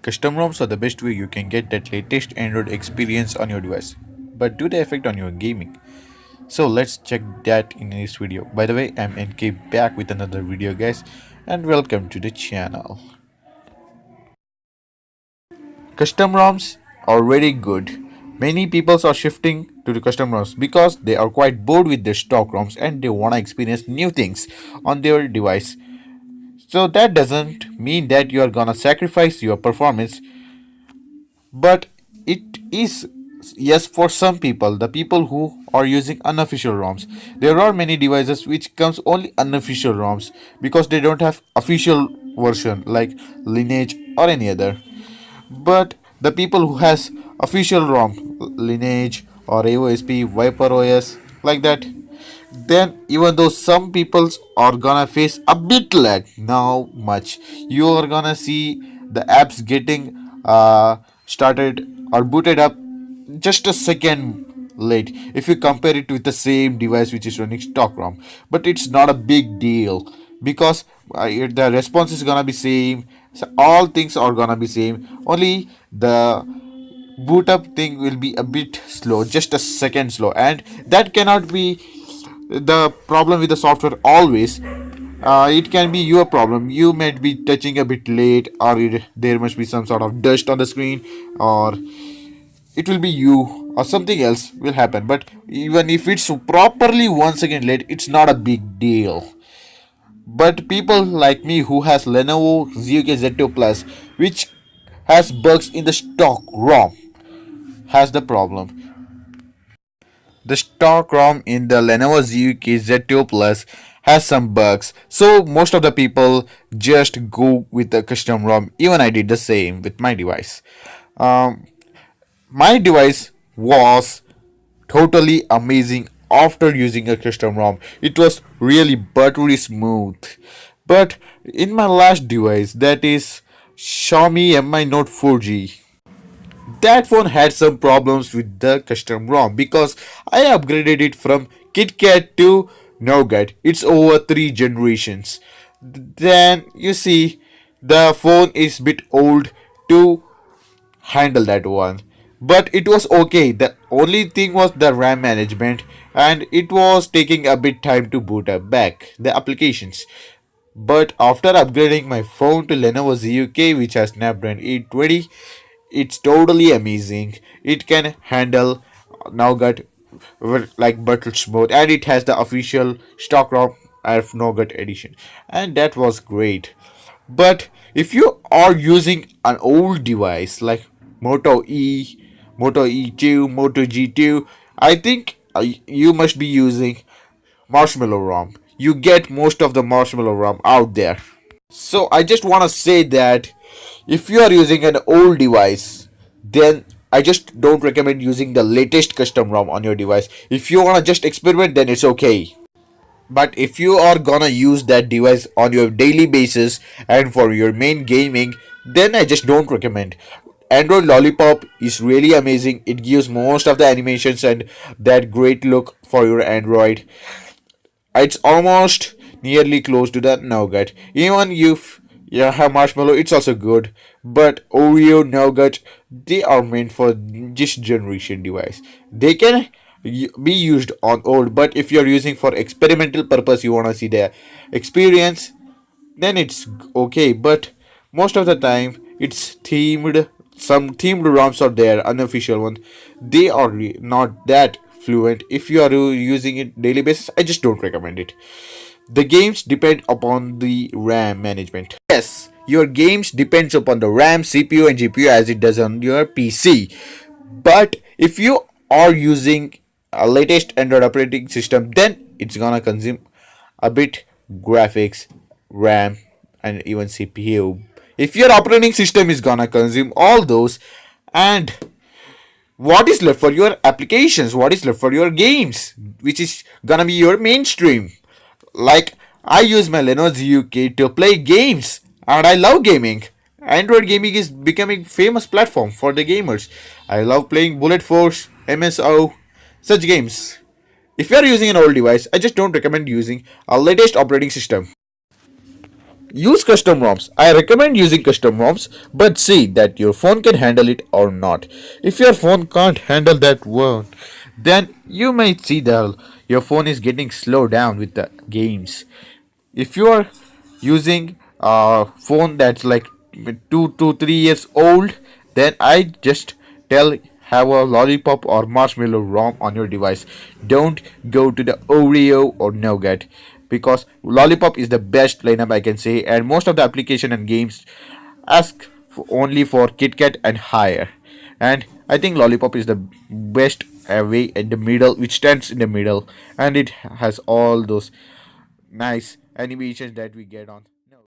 Custom ROMs are the best way you can get that latest Android experience on your device. But do they affect on your gaming? So let's check that in this video. By the way, I'm NK back with another video guys, and welcome to the channel. Custom ROMs are very good. Many people are shifting to the custom ROMs because they are quite bored with their stock ROMs and they want to experience new things on their device. So that doesn't mean that you are gonna sacrifice your performance, but it is, yes, for some people, the people who are using unofficial ROMs. There are many devices which comes only unofficial ROMs because they don't have official version like Lineage or any other. But the people who has official ROM, Lineage or AOSP, Viper OS, like that, then even though some peoples are gonna face a bit lag, now much, you are gonna see the apps getting started or booted up just a second late if you compare it with the same device which is running stock ROM. But it's not a big deal because the response is gonna be same. So all things are gonna be same. Only the boot up thing will be a bit slow, just a second slow, and that cannot be the problem with the software always. It can be your problem. You might be touching a bit late, or there must be some sort of dust on the screen, or it will be you, or something else will happen. But even if it's properly 1 second late, it's not a big deal. But people like me who has Lenovo ZUK Z2 Plus, which has bugs in the stock ROM, has the problem. The stock ROM in the Lenovo ZUK Z2 Plus has some bugs, so most of the people just go with the custom ROM. Even I did the same with my device. Um, my device was totally amazing after using a custom ROM. It was really buttery smooth. But in my last device, that is Xiaomi Mi Note 4G, that phone had some problems with the custom ROM because I upgraded it from KitKat to Nougat. It's over 3 generations. Then you see the phone is bit old to handle that one. But it was okay. The only thing was the RAM management, and it was taking a bit time to boot up back the applications. But after upgrading my phone to Lenovo ZUK, which has Snapdragon 820, it's totally amazing. It can handle Nougat like button smooth, and it has the official stock ROM of Nougat edition, and that was great. But if you are using an old device like Moto E, Moto E2, Moto G2, I think you must be using Marshmallow ROM. You get most of the Marshmallow ROM out there. So I just want to say that if you are using an old device, then I just don't recommend using the latest custom ROM on your device. If you want to just experiment, then it's okay. But if you are gonna use that device on your daily basis and for your main gaming, then I just don't recommend. Android Lollipop is really amazing. It gives most of the animations and that great look for your Android. It's almost nearly close to the Nougat. Even if you have Marshmallow, it's also good. But Oreo, Nougat, they are meant for this generation device. They can be used on old, but if you're using for experimental purpose, you want to see the experience, then it's okay. But most of the time, it's themed. Some themed ROMs are there, unofficial ones. They are not that fluent. If you are using it daily basis, I just don't recommend it. The games depend upon the RAM management. Yes, your games depends upon the RAM, CPU, and GPU as it does on your PC. But if you are using a latest Android operating system, then it's gonna consume a bit graphics, RAM, and even CPU. If your operating system is gonna consume all those, and what is left for your applications, what is left for your games, which is gonna be your mainstream. Like I use my Lenovo ZUK to play games, and I love gaming. Android gaming is becoming famous platform for the gamers. I love playing Bullet Force, MSO, such games. If you are using an old device, I just don't recommend using a latest operating system. Use custom ROMs. I recommend using custom ROMs, but see that your phone can handle it or not. If your phone can't handle that one, then you might see that your phone is getting slowed down with the games. If you are using a phone that's like 2 to 3 years old, then I just tell have a lollipop or marshmallow ROM on your device. Don't go to the Oreo or Nougat, because lollipop is the best lineup I can say, and most of the application and games ask only for KitKat and higher. And I think lollipop is the best way in the middle, which stands in the middle, and it has all those nice animations that we get on